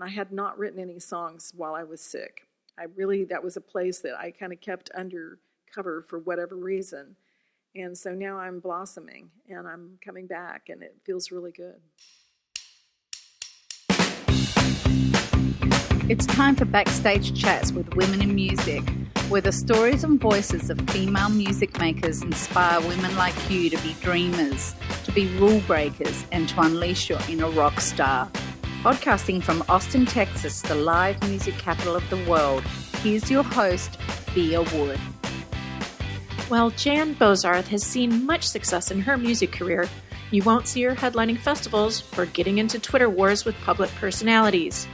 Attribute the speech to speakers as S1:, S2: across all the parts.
S1: I had not written any songs while I was sick. That was a place that I kind of kept under cover for whatever reason. And so now I'm blossoming and I'm coming back and it feels really good.
S2: It's time for Backstage Chats with Women in Music, where the stories and voices of female music makers inspire women like you to be dreamers, to be rule breakers, and to unleash your inner rock star. Podcasting from Austin, Texas, the live music capital of the world, here's your host, Thea Wood.
S3: While Jan Bozarth has seen much success in her music career, you won't see her headlining festivals or getting into Twitter wars with public personalities.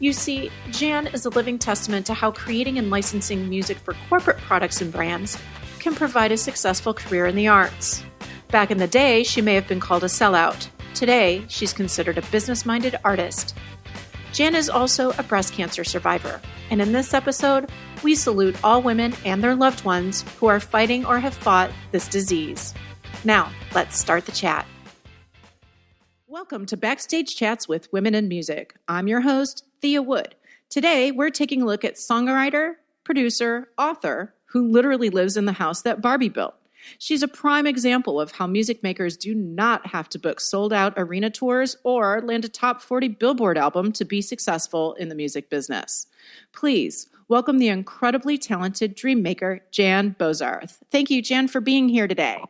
S3: You see, Jan is a living testament to how creating and licensing music for corporate products and brands can provide a successful career in the arts. Back in the day, she may have been called a sellout. Today, she's considered a business-minded artist. Jan is also a breast cancer survivor, and in this episode, we salute all women and their loved ones who are fighting or have fought this disease. Now, let's start the chat. Welcome to Backstage Chats with Women in Music. I'm your host, Thea Wood. Today, we're taking a look at songwriter, producer, author, who literally lives in the house that Barbie built. She's a prime example of how music makers do not have to book sold-out arena tours or land a top 40 Billboard album to be successful in the music business. Please welcome the incredibly talented dream maker, Jan Bozarth. Thank you, Jan, for being here today.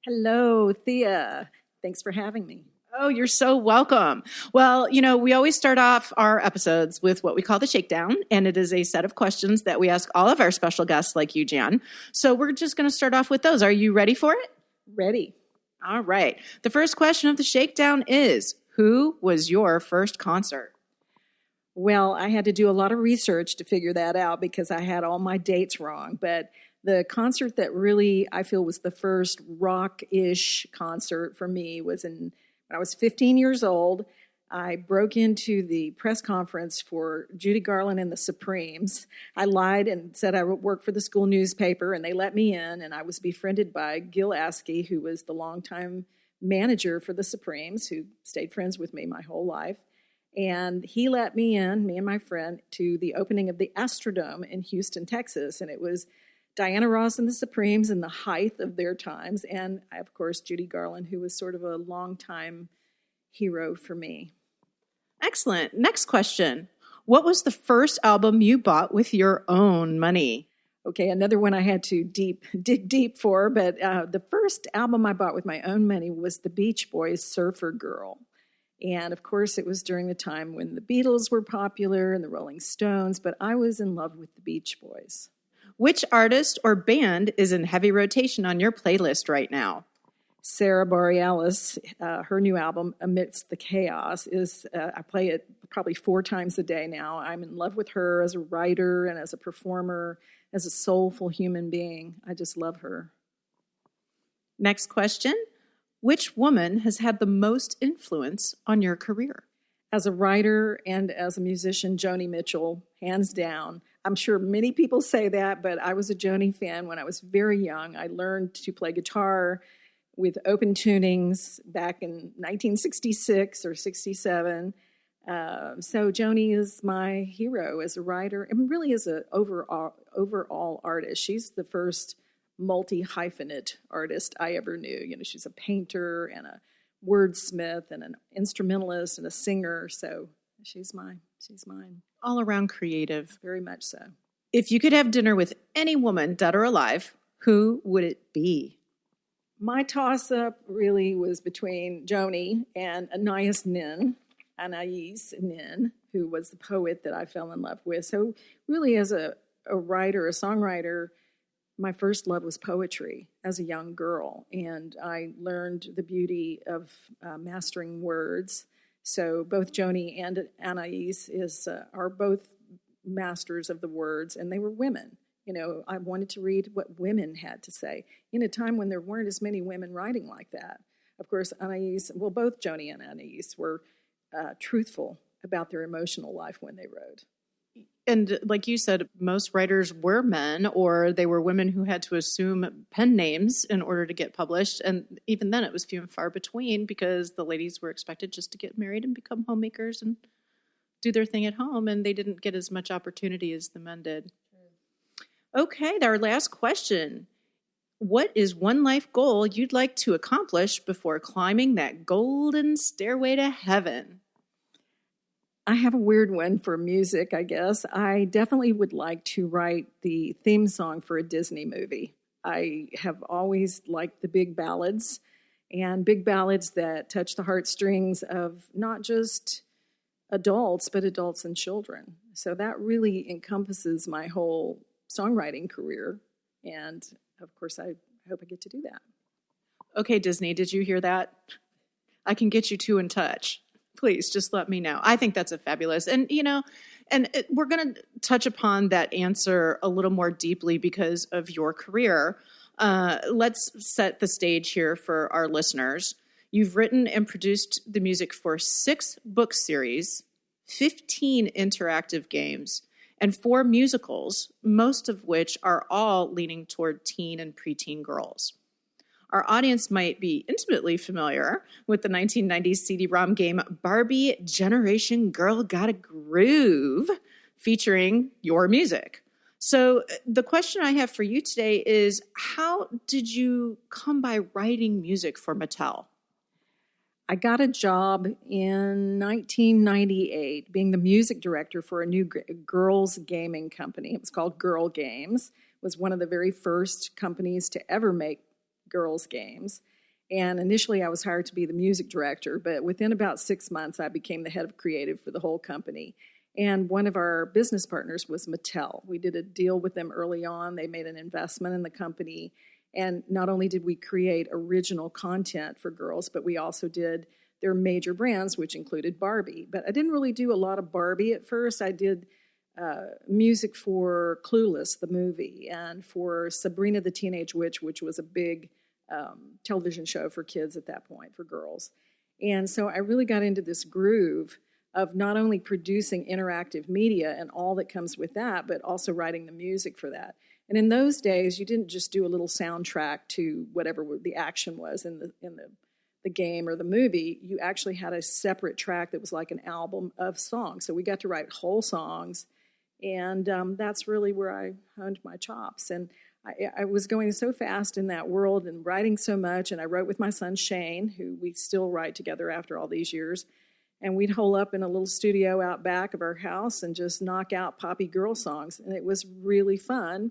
S1: Hello, Thea. Thanks for having me.
S3: Oh, you're so welcome. Well, we always start off our episodes with what we call the shakedown, and it is a set of questions that we ask all of our special guests like you, Jan. So we're just going to start off with those. Are you ready for it?
S1: Ready.
S3: All right. The first question of the shakedown is, who was your first concert?
S1: Well, I had to do a lot of research to figure that out because I had all my dates wrong, but the concert that really I feel was the first rock-ish concert for me was when I was 15 years old. I broke into the press conference for Judy Garland and the Supremes. I lied and said I worked for the school newspaper, and they let me in, and I was befriended by Gil Askey, who was the longtime manager for the Supremes, who stayed friends with me my whole life. And he let me in, me and my friend, to the opening of the Astrodome in Houston, Texas, and it was Diana Ross and the Supremes in the height of their times, and, of course, Judy Garland, who was sort of a longtime hero for me.
S3: Excellent. Next question. What was the first album you bought with your own money?
S1: Okay, another one I had to dig deep for, but the first album I bought with my own money was the Beach Boys' Surfer Girl. And, of course, it was during the time when the Beatles were popular and the Rolling Stones, but I was in love with the Beach Boys.
S3: Which artist or band is in heavy rotation on your playlist right now?
S1: Sarah Bareilles, her new album, Amidst the Chaos, I play it probably 4 times a day now. I'm in love with her as a writer and as a performer, as a soulful human being. I just love her.
S3: Next question. Which woman has had the most influence on your career?
S1: As a writer and as a musician, Joni Mitchell, hands down. I'm sure many people say that, but I was a Joni fan when I was very young. I learned to play guitar with open tunings back in 1966 or 67. So Joni is my hero as a writer and really as an overall artist. She's the first multi-hyphenate artist I ever knew. She's a painter and a wordsmith and an instrumentalist and a singer. So she's mine.
S3: All around creative.
S1: Very much so.
S3: If you could have dinner with any woman, dead or alive, who would it be?
S1: My toss-up really was between Joni and Anais Nin, who was the poet that I fell in love with. So really as a writer, a songwriter, my first love was poetry as a young girl. And I learned the beauty of mastering words. So both Joni and Anais are both masters of the words, and they were women. I wanted to read what women had to say in a time when there weren't as many women writing like that. Of course, both Joni and Anais were truthful about their emotional life when they wrote.
S3: And like you said, most writers were men, or they were women who had to assume pen names in order to get published. And even then it was few and far between because the ladies were expected just to get married and become homemakers and do their thing at home, and they didn't get as much opportunity as the men did. Okay, our last question. What is one life goal you'd like to accomplish before climbing that golden stairway to heaven?
S1: I have a weird one for music, I guess. I definitely would like to write the theme song for a Disney movie. I have always liked the big ballads, and big ballads that touch the heartstrings of not just adults, but adults and children. So that really encompasses my whole songwriting career. And of course, I hope I get to do that.
S3: Okay, Disney, did you hear that? I can get you two in touch. Please just let me know. I think that's a fabulous. And, we're going to touch upon that answer a little more deeply because of your career. Let's set the stage here for our listeners. You've written and produced the music for 6 book series, 15 interactive games, and 4 musicals, most of which are all leaning toward teen and preteen girls. Our audience might be intimately familiar with the 1990s CD-ROM game Barbie Generation Girl Gotta Groove, featuring your music. So the question I have for you today is, how did you come by writing music for Mattel?
S1: I got a job in 1998 being the music director for a new girls gaming company. It was called Girl Games. It was one of the very first companies to ever make girls games. And initially I was hired to be the music director, but within about 6 months I became the head of creative for the whole company. And one of our business partners was Mattel. We did a deal with them early on. They made an investment in the company. And not only did we create original content for girls, but we also did their major brands, which included Barbie. But I didn't really do a lot of Barbie at first. I did music for Clueless, the movie, and for Sabrina the Teenage Witch, which was a big television show for kids at that point, for girls. And so I really got into this groove of not only producing interactive media and all that comes with that, but also writing the music for that. And in those days, you didn't just do a little soundtrack to whatever the action was in the game or the movie. You actually had a separate track that was like an album of songs. So we got to write whole songs, and that's really where I honed my chops. And I was going so fast in that world and writing so much, and I wrote with my son Shane, who we still write together after all these years. And we'd hole up in a little studio out back of our house and just knock out poppy girl songs. And it was really fun.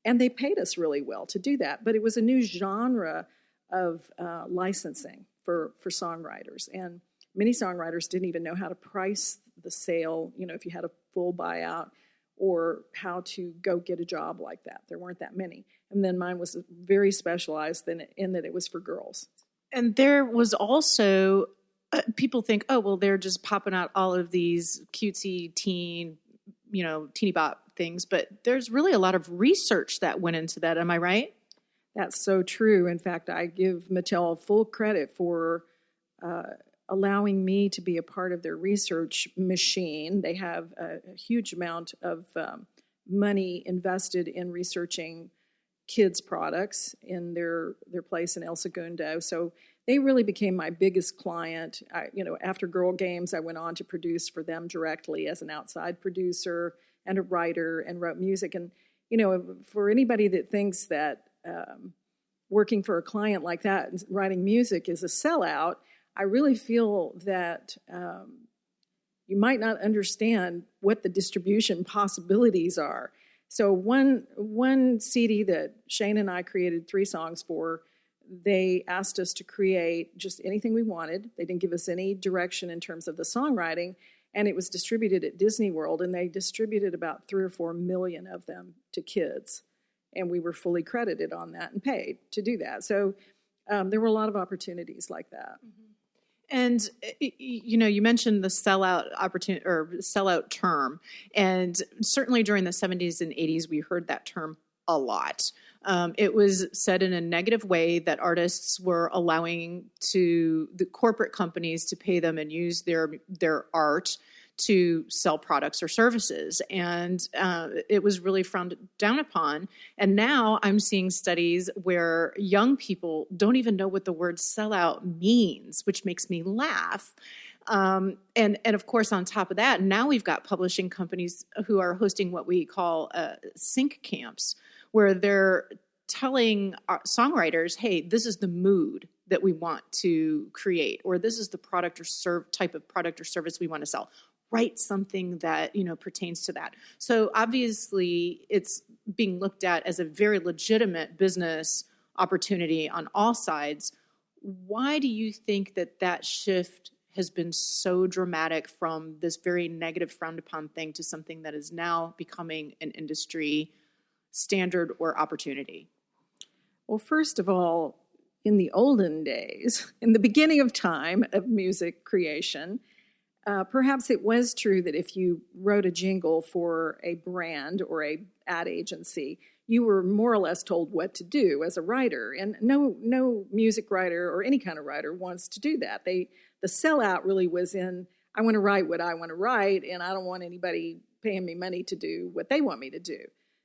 S1: And they paid us really well to do that. But it was a new genre of licensing for songwriters. And many songwriters didn't even know how to price the sale, if you had a full buyout, or how to go get a job like that. There weren't that many. And then mine was very specialized in that it was for girls.
S3: And there was also... people think, oh, well, they're just popping out all of these cutesy teeny bop things, but there's really a lot of research that went into that. Am I right?
S1: That's so true. In fact, I give Mattel full credit for allowing me to be a part of their research machine. They have a huge amount of money invested in researching kids' products in their place in El Segundo. So they really became my biggest client. After Girl Games, I went on to produce for them directly as an outside producer and a writer, and wrote music. And, for anybody that thinks that working for a client like that, writing music, is a sellout, I really feel that you might not understand what the distribution possibilities are. So one CD that Shane and I created 3 songs for, they asked us to create just anything we wanted. They didn't give us any direction in terms of the songwriting, and it was distributed at Disney World, and they distributed about 3 or 4 million of them to kids, and we were fully credited on that and paid to do that. So there were a lot of opportunities like that.
S3: Mm-hmm. And, you mentioned the sellout opportunity or sellout term, and certainly during the 70s and 80s, we heard that term a lot. It was said in a negative way that artists were allowing the corporate companies to pay them and use their art to sell products or services. And it was really frowned down upon. And now I'm seeing studies where young people don't even know what the word sellout means, which makes me laugh. And of course, on top of that, now we've got publishing companies who are hosting what we call sync camps, where they're telling songwriters, hey, this is the mood that we want to create, or this is the product or type of product or service we want to sell. Write something that, pertains to that. So obviously it's being looked at as a very legitimate business opportunity on all sides. Why do you think that shift has been so dramatic from this very negative, frowned upon thing to something that is now becoming an industry standard or opportunity?
S1: Well, first of all, in the olden days, in the beginning of time of music creation, perhaps it was true that if you wrote a jingle for a brand or a ad agency, you were more or less told what to do as a writer. And no music writer or any kind of writer wants to do that. The sellout really was in, I want to write what I want to write, and I don't want anybody paying me money to do what they want me to do.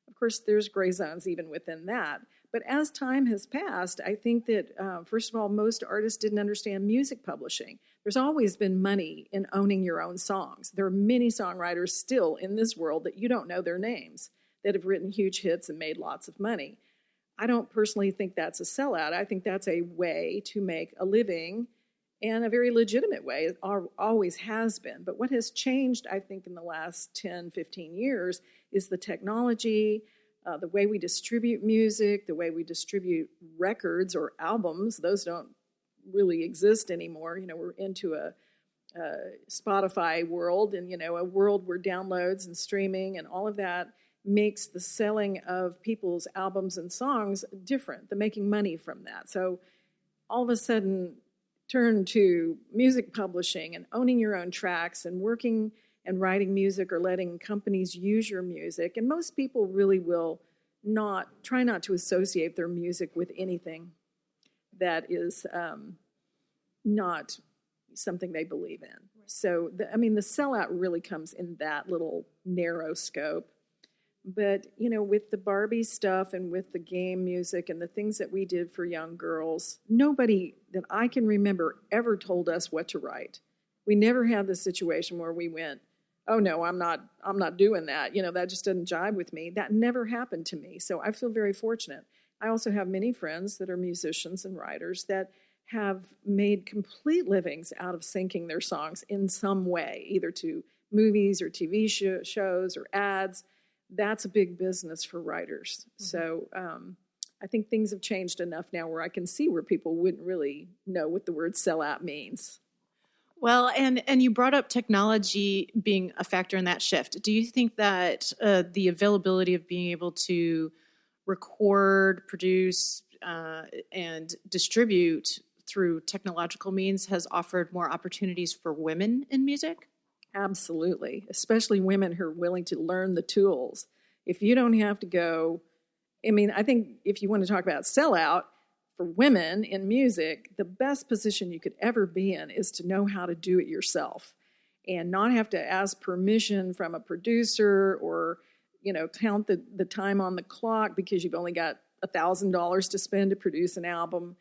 S1: Of course, there's gray zones even within that. But as time has passed, I think that, first of all, most artists didn't understand music publishing. There's always been money in owning your own songs. There are many songwriters still in this world that you don't know their names, that have written huge hits and made lots of money. I don't personally think that's a sellout. I think that's a way to make a living, and a very legitimate way. It always has been. But what has changed, I think, in the last 10, 15 years is the technology, the way we distribute music, the way we distribute records or albums. Those don't really exist anymore. We're into a Spotify world, and, a world where downloads and streaming and all of that makes the selling of people's albums and songs different, the making money from that. So all of a sudden, turn to music publishing and owning your own tracks and working and writing music or letting companies use your music. And most people really will try not to associate their music with anything that is not something they believe in. So, the sellout really comes in that little narrow scope. But, with the Barbie stuff and with the game music and the things that we did for young girls, nobody that I can remember ever told us what to write. We never had the situation where we went, oh no, I'm not doing that. That just doesn't jive with me. That never happened to me. So I feel very fortunate. I also have many friends that are musicians and writers that have made complete livings out of syncing their songs in some way, either to movies or TV shows or ads. That's a big business for writers. Mm-hmm. So I think things have changed enough now where I can see where people wouldn't really know what the word sellout means.
S3: Well, and you brought up technology being a factor in that shift. Do you think that the availability of being able to record, produce, and distribute through technological means has offered more opportunities for women in music?
S1: Absolutely, especially women who are willing to learn the tools. If you don't have to go, I think if you want to talk about sellout, for women in music, the best position you could ever be in is to know how to do it yourself and not have to ask permission from a producer or, count the time on the clock because you've only got $1,000 to spend to produce an album.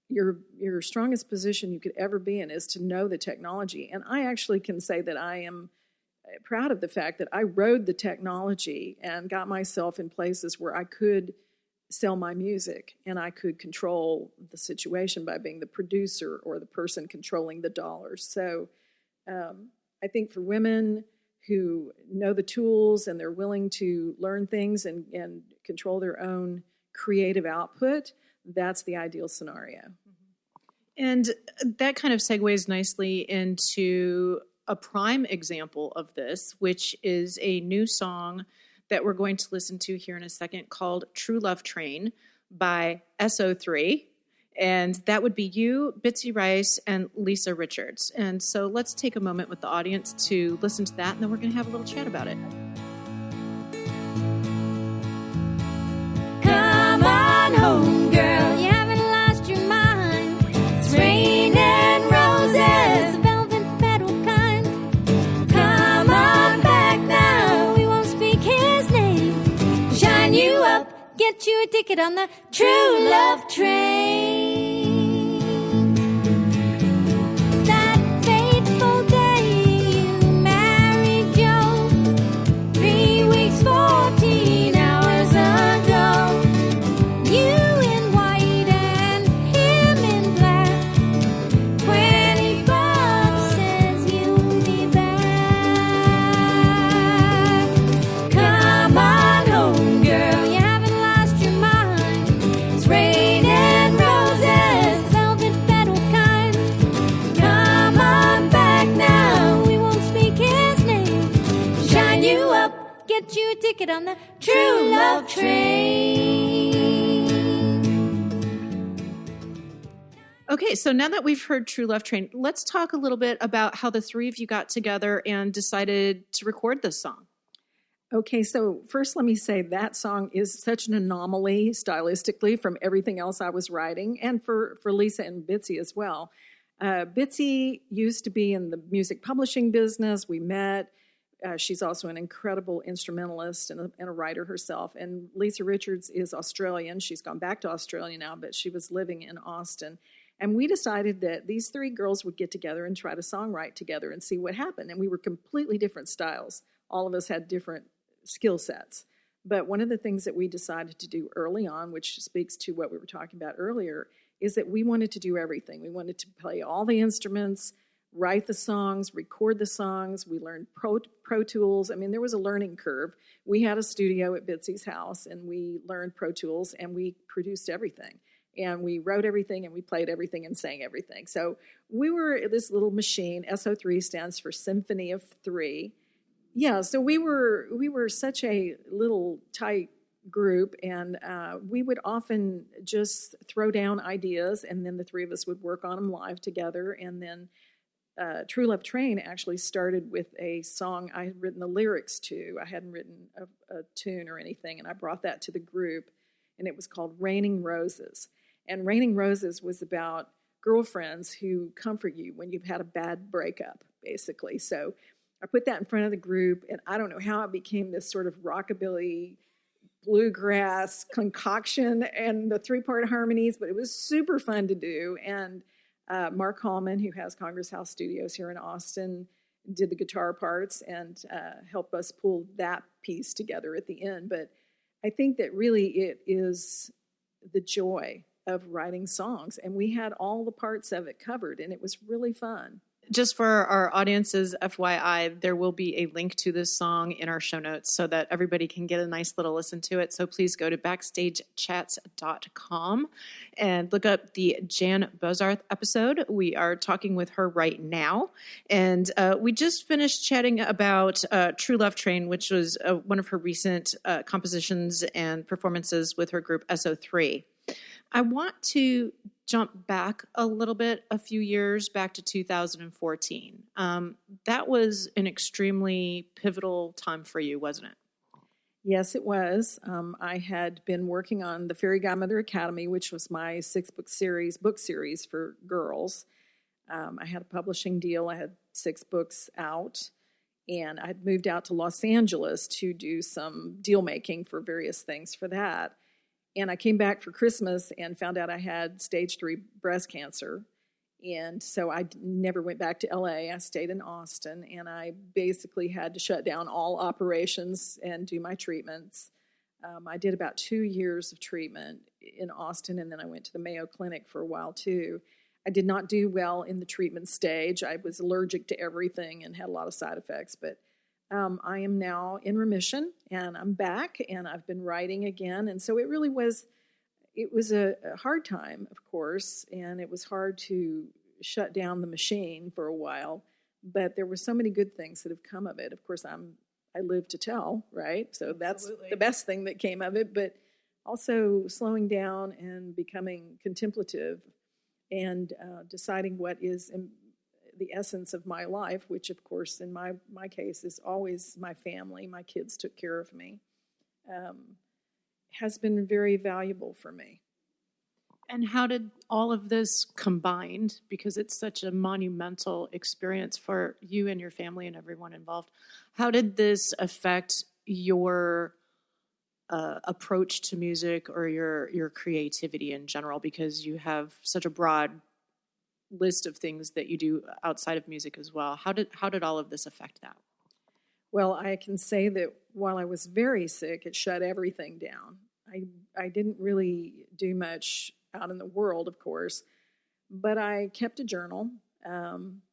S1: Your strongest position you could ever be in is to know the technology. And I actually can say that I am proud of the fact that I rode the technology and got myself in places where I could sell my music and I could control the situation by being the producer or the person controlling the dollars. So I think for women who know the tools and they're willing to learn things and control their own creative output, that's the ideal scenario.
S3: And that kind of segues nicely into a prime example of this, which is a new song that we're going to listen to here in a second called True Love Train by SO3. And that would be you, Bitsy Rice, and Lisa Richards. And so let's take a moment with the audience to listen to that, and then we're going to have a little chat about it.
S4: Come on home, girl, you haven't lost your mind. It's raining roses, the velvet petal kind. Come on back now, we won't speak his name. Shine you up, get you a ticket on the True Love Train. That fateful day Get you a ticket on the True Love Train.
S3: Okay, so now that we've heard True Love Train, let's talk a little bit about how the three of you got together and decided to record this song.
S1: Okay, so first let me say that song is such an anomaly stylistically from everything else I was writing, and for Lisa and Bitsy as well. Bitsy used to be in the music publishing business. We met. She's also an incredible instrumentalist and a writer herself. And Lisa Richards is Australian. She's gone back to Australia now, but she was living in Austin. And we decided that these three girls would get together and try to songwrite together and see what happened. And we were completely different styles. All of us had different skill sets. But one of the things that we decided to do early on, which speaks to what we were talking about earlier, is that we wanted to do everything. We wanted to play all the instruments, write the songs, record the songs. We learned Pro Tools. I mean, there was a learning curve. We had a studio at Bitsy's house, and we learned Pro Tools, and we produced everything. And we wrote everything, and we played everything and sang everything. So we were this little machine. SO3 stands for Symphony of Three. Yeah, so we were such a little tight group, and we would often just throw down ideas, and then the three of us would work on them live together. And then True Love Train actually started with a song I had written the lyrics to. I hadn't written a tune or anything, and I brought that to the group, and it was called Raining Roses. And Raining Roses was about girlfriends who comfort you when you've had a bad breakup, basically. So I put that in front of the group, and I don't know how it became this sort of rockabilly, bluegrass concoction and the three-part harmonies, but it was super fun to do. And Mark Hallman, who has Congress House Studios here in Austin, did the guitar parts and helped us pull that piece together at the end. But I think that really it is the joy of writing songs, and we had all the parts of it covered, and it was really fun.
S3: Just for our audience's FYI, there will be a link to this song in our show notes so that everybody can get a nice little listen to it. So please go to backstagechats.com and look up the Jan Bozarth episode. We are talking with her right now. And we just finished chatting about True Love Train, which was one of her recent compositions and performances with her group SO3. I want to jump back a little bit, a few years back to 2014. That was an extremely pivotal time for you, wasn't it?
S1: Yes, it was. I had been working on the Fairy Godmother Academy, which was my 6-book series for girls. I had a publishing deal. I had 6 books out, and I had moved out to Los Angeles to do some deal making for various things for that. And I came back for Christmas and found out I had stage 3 breast cancer. And so I never went back to LA. I stayed in Austin, and I basically had to shut down all operations and do my treatments. I did about 2 years of treatment in Austin, and then I went to the Mayo Clinic for a while too. I did not do well in the treatment stage. I was allergic to everything and had a lot of side effects, but I am now in remission, and I'm back, and I've been writing again. And so it really was, it was a hard time, of course, and it was hard to shut down the machine for a while, but there were so many good things that have come of it. Of course, I live to tell, right? So that's Absolutely. The best thing that came of it, but also slowing down and becoming contemplative and deciding what is the essence of my life, which, of course, in my case is always my family. My kids took care of me, has been very valuable for me.
S3: And how did all of this combined, because it's such a monumental experience for you and your family and everyone involved, how did this affect your approach to music or your creativity in general? Because you have such a broad list of things that you do outside of music as well. How did all of this affect that?
S1: Well, I can say that while I was very sick, it shut everything down. I didn't really do much out in the world, of course, but I kept a journal,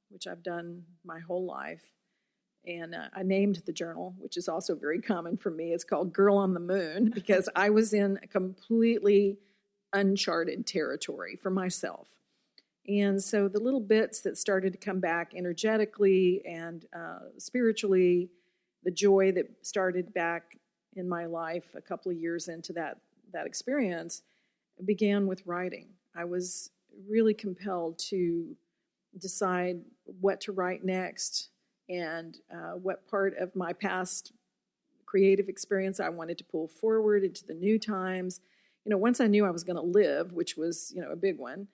S1: which I've done my whole life. And I named the journal, which is also very common for me. It's called Girl on the Moon, because I was in a completely uncharted territory for myself. And so the little bits that started to come back energetically and spiritually the joy that started back in my life a couple of years into that experience began with writing. I was really compelled to decide what to write next and what part of my past creative experience I wanted to pull forward into the new times. Once I knew I was going to live, which was, a big one,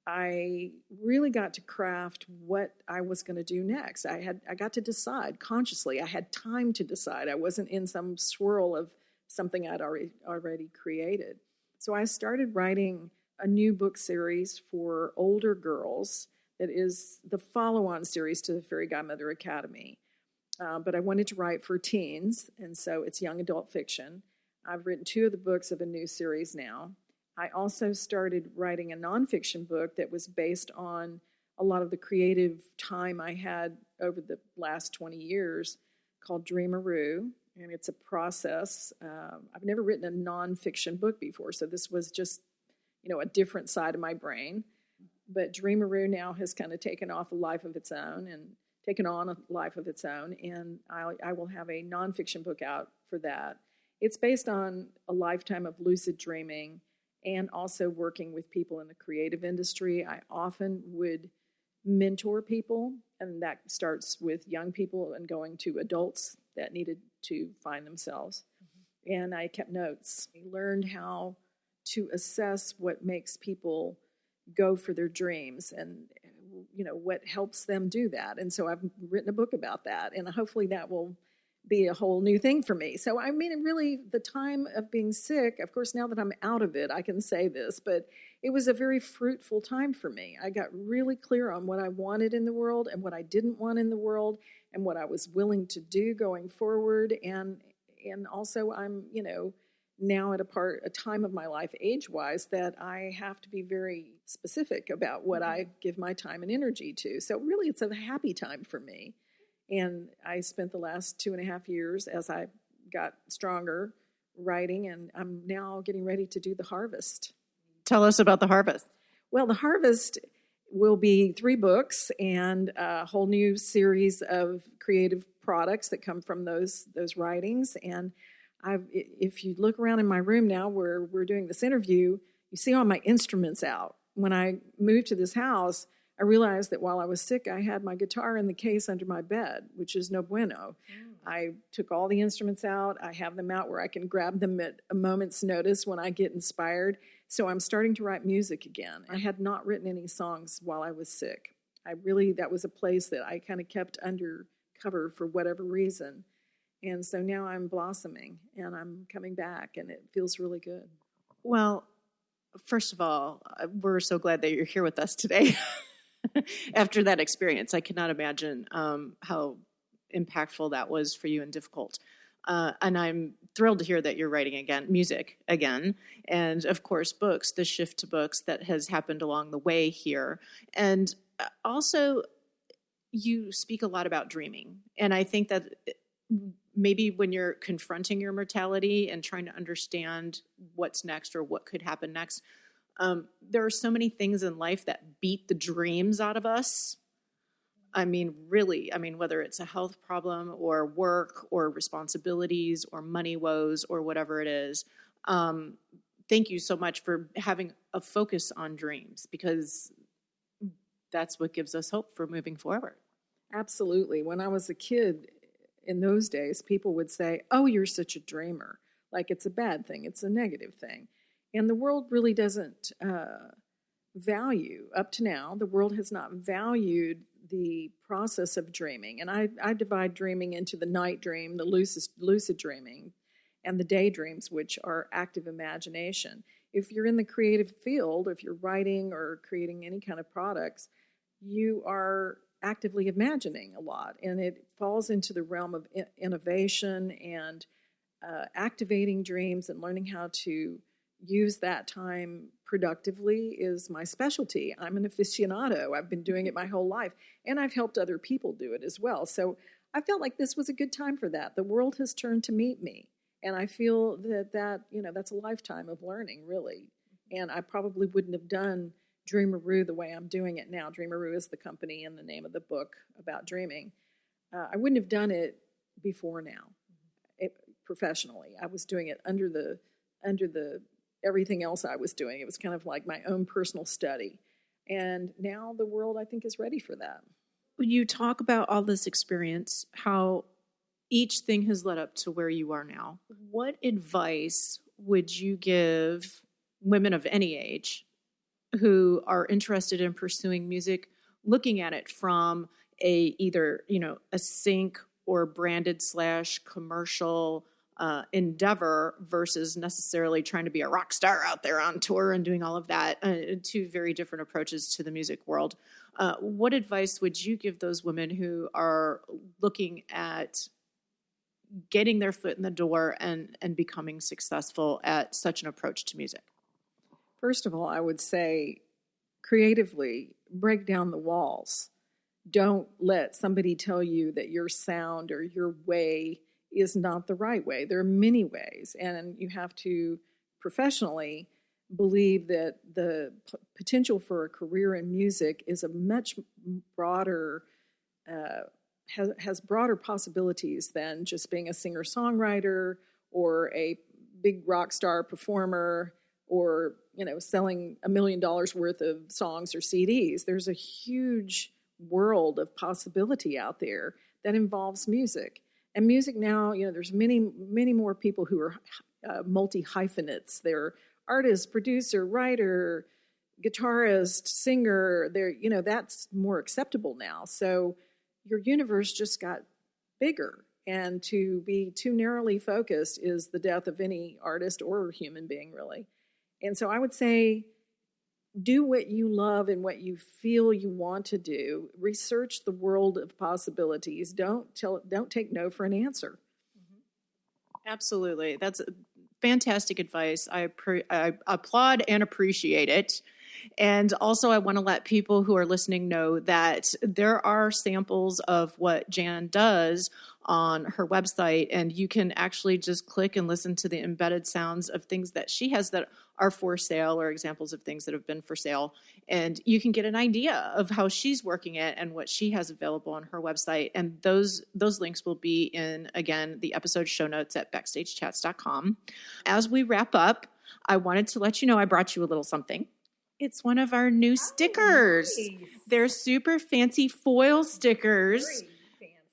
S1: I really got to craft what I was going to do next. I got to decide consciously. I had time to decide. I wasn't in some swirl of something I'd already created. So I started writing a new book series for older girls that is the follow-on series to the Fairy Godmother Academy. But I wanted to write for teens, and so it's young adult fiction. I've written 2 of the books of a new series now. I also started writing a nonfiction book that was based on a lot of the creative time I had over the last 20 years called Dreamaroo, and it's a process. I've never written a nonfiction book before, so this was just, a different side of my brain. But Dreamaroo now has kind of taken on a life of its own, and I will have a nonfiction book out for that. It's based on a lifetime of lucid dreaming and also working with people in the creative industry. I often would mentor people, and that starts with young people and going to adults that needed to find themselves. Mm-hmm. And I kept notes. I learned how to assess what makes people go for their dreams and what helps them do that. And so I've written a book about that, and hopefully that will be a whole new thing for me. So really the time of being sick, of course, now that I'm out of it, I can say this, but it was a very fruitful time for me. I got really clear on what I wanted in the world and what I didn't want in the world and what I was willing to do going forward. And also I'm, now at a time of my life age-wise that I have to be very specific about what I give my time and energy to. So really it's a happy time for me. And I spent the last 2.5 years as I got stronger writing, and I'm now getting ready to do The Harvest.
S3: Tell us about The Harvest.
S1: Well, The Harvest will be 3 books and a whole new series of creative products that come from those writings. And if you look around in my room now where we're doing this interview, you see all my instruments out. When I moved to this house, I realized that while I was sick, I had my guitar in the case under my bed, which is no bueno. I took all the instruments out. I have them out where I can grab them at a moment's notice when I get inspired. So I'm starting to write music again. I had not written any songs while I was sick. That was a place that I kind of kept under cover for whatever reason. And so now I'm blossoming and I'm coming back, and it feels really good.
S3: Well, first of all, we're so glad that you're here with us today. After that experience, I cannot imagine how impactful that was for you and difficult. And I'm thrilled to hear that you're writing music again, and of course, books, the shift to books that has happened along the way here. And also, you speak a lot about dreaming. And I think that maybe when you're confronting your mortality and trying to understand what's next or what could happen next, there are so many things in life that beat the dreams out of us. Really, whether it's a health problem or work or responsibilities or money woes or whatever it is. Thank you so much for having a focus on dreams, because that's what gives us hope for moving forward.
S1: Absolutely. When I was a kid in those days, people would say, "Oh, you're such a dreamer." Like it's a bad thing. It's a negative thing. And the world really doesn't value, up to now, the world has not valued the process of dreaming. And I divide dreaming into the night dream, the lucid dreaming, and the daydreams, which are active imagination. If you're in the creative field, if you're writing or creating any kind of products, you are actively imagining a lot. And it falls into the realm of innovation and activating dreams and learning how to use that time productively is my specialty. I'm an aficionado. I've been doing it my whole life, and I've helped other people do it as well. So I felt like this was a good time for that. The world has turned to meet me, and I feel that that's a lifetime of learning, really. And I probably wouldn't have done Dreamaroo the way I'm doing it now. Dreamaroo is the company and the name of the book about dreaming. I wouldn't have done it before now. Professionally, I was doing it under the everything else I was doing. It was kind of like my own personal study. And now the world, I think, is ready for that.
S3: When you talk about all this experience, how each thing has led up to where you are now, what advice would you give women of any age who are interested in pursuing music, looking at it from either a sync or branded / commercial endeavor versus necessarily trying to be a rock star out there on tour and doing all of that, two very different approaches to the music world. What advice would you give those women who are looking at getting their foot in the door and becoming successful at such an approach to music?
S1: First of all, I would say creatively break down the walls. Don't let somebody tell you that your sound or your way is not the right way. There are many ways, and you have to professionally believe that the potential for a career in music is a much broader, has broader possibilities than just being a singer-songwriter or a big rock star performer or, selling $1 million worth of songs or CDs. There's a huge world of possibility out there that involves music. And music now, there's many, many more people who are multi-hyphenates. They're artist, producer, writer, guitarist, singer. That's more acceptable now. So your universe just got bigger. And to be too narrowly focused is the death of any artist or human being, really. And so I would say, do what you love and what you feel you want to do. Research the world of possibilities. Don't take no for an answer.
S3: Absolutely. That's fantastic advice. I applaud and appreciate it. And also I want to let people who are listening know that there are samples of what Jan does on her website, and you can actually just click and listen to the embedded sounds of things that she has that are for sale or examples of things that have been for sale. And you can get an idea of how she's working it and what she has available on her website. And those links will be in, again, the episode show notes at backstagechats.com. As we wrap up, I wanted to let you know I brought you a little something. It's one of our new stickers. Nice. They're super fancy foil stickers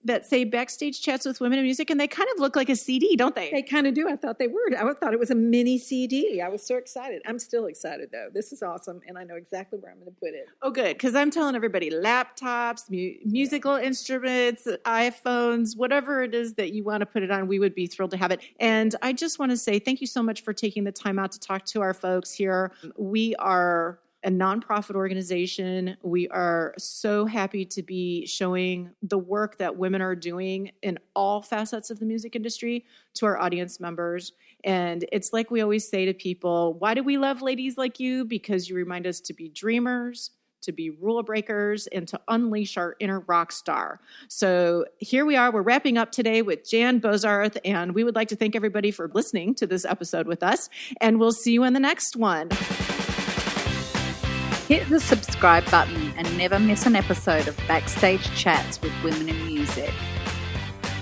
S3: that say Backstage Chats with Women in Music, and they kind of look like a CD, don't they?
S1: They kind of do. I thought they were. I thought it was a mini CD. I was so excited. I'm still excited, though. This is awesome, and I know exactly where I'm going to put it.
S3: Oh, good, because I'm telling everybody, laptops, musical instruments, iPhones, whatever it is that you want to put it on, we would be thrilled to have it. And I just want to say thank you so much for taking the time out to talk to our folks here. We are a nonprofit organization. We are so happy to be showing the work that women are doing in all facets of the music industry to our audience members. And it's like we always say to people, why do we love ladies like you? Because you remind us to be dreamers, to be rule breakers, and to unleash our inner rock star. So here we are. We're wrapping up today with Jan Bozarth, and we would like to thank everybody for listening to this episode with us, and we'll see you in the next one.
S2: Hit the subscribe button and never miss an episode of Backstage Chats with Women in Music.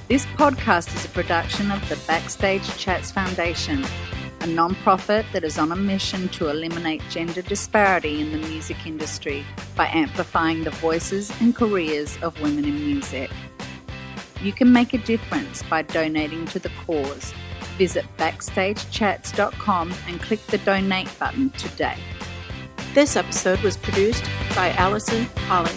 S2: This podcast is a production of the Backstage Chats Foundation, a non-profit that is on a mission to eliminate gender disparity in the music industry by amplifying the voices and careers of women in music. You can make a difference by donating to the cause. Visit backstagechats.com and click the donate button today.
S3: This episode was produced by Allison Holly.